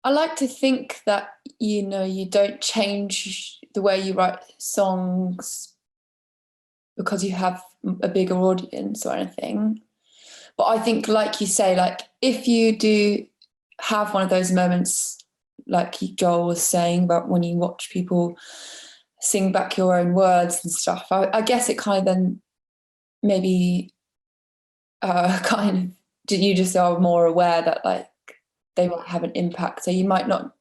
I like to think that, you don't change the way you write songs because you have a bigger audience or anything. But I think, like you say, like if you do have one of those moments, like Joel was saying about when you watch people sing back your own words and stuff, I guess it kind of then maybe kind of you just are more aware that like they might have an impact. So you might not,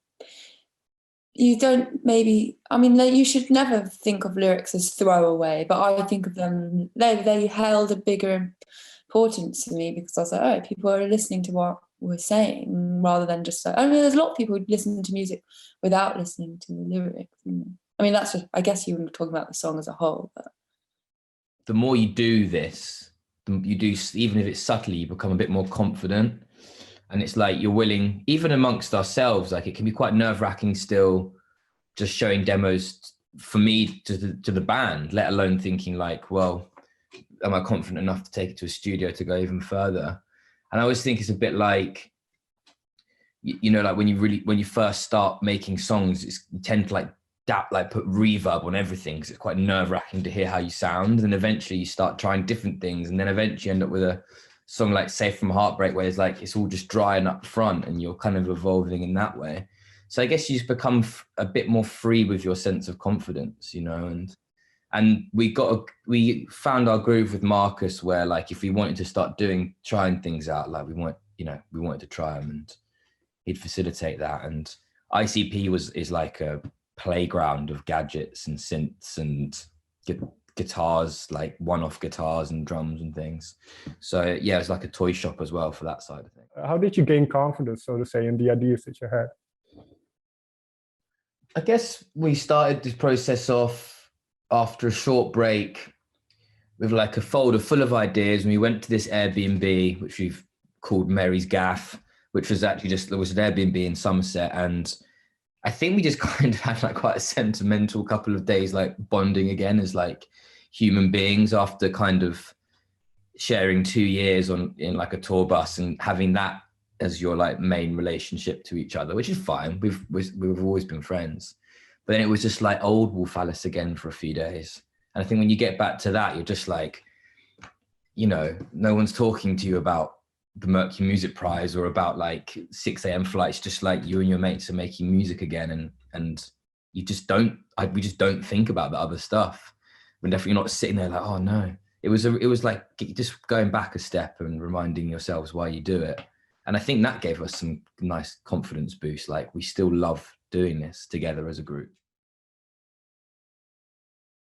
you don't maybe, I mean, you should never think of lyrics as throwaway, but I think of them, they held a bigger importance to me because I was like, oh, people are listening to what we're saying rather than just like, I mean, there's a lot of people who listen to music without listening to the lyrics. I mean, that's just, I guess you were talking about the song as a whole. But the more you do this, you do, even if it's subtly, you become a bit more confident. And it's like you're willing, even amongst ourselves, like it can be quite nerve-wracking still just showing demos for me to the band, let alone thinking like, well, am I confident enough to take it to a studio to go even further? And I always think it's a bit like, like when you first start making songs, you tend to like put reverb on everything because it's quite nerve-wracking to hear how you sound. And eventually you start trying different things, and then eventually you end up with a song like Safe from Heartbreak where it's like it's all just dry and up front and you're kind of evolving in that way. So I guess you just become a bit more free with your sense of confidence, and we found our groove with Marcus where like if we wanted to start trying things out, like we wanted to try them, and he'd facilitate that. And ICP is like a playground of gadgets and synths and guitars, like one-off guitars and drums and things. So yeah, it's like a toy shop as well for that side of things. How did you gain confidence, so to say, in the ideas that you had? I guess we started this process off after a short break with like a folder full of ideas, and we went to this Airbnb, which we've called Mary's Gaff, which was actually there was an Airbnb in Somerset. And I think we just kind of had like quite a sentimental couple of days, like bonding again as like human beings after kind of sharing 2 years in like a tour bus and having that as your like main relationship to each other, which is fine. We've always been friends, but then it was just like old Wolf Alice again for a few days. And I think when you get back to that, you're just like, no one's talking to you about the Mercury Music Prize or about like 6 a.m. flights, just like you and your mates are making music again. And we just don't think about the other stuff. We're definitely not sitting there like, oh no. It was like just going back a step and reminding yourselves why you do it. And I think that gave us some nice confidence boost. Like we still love doing this together as a group.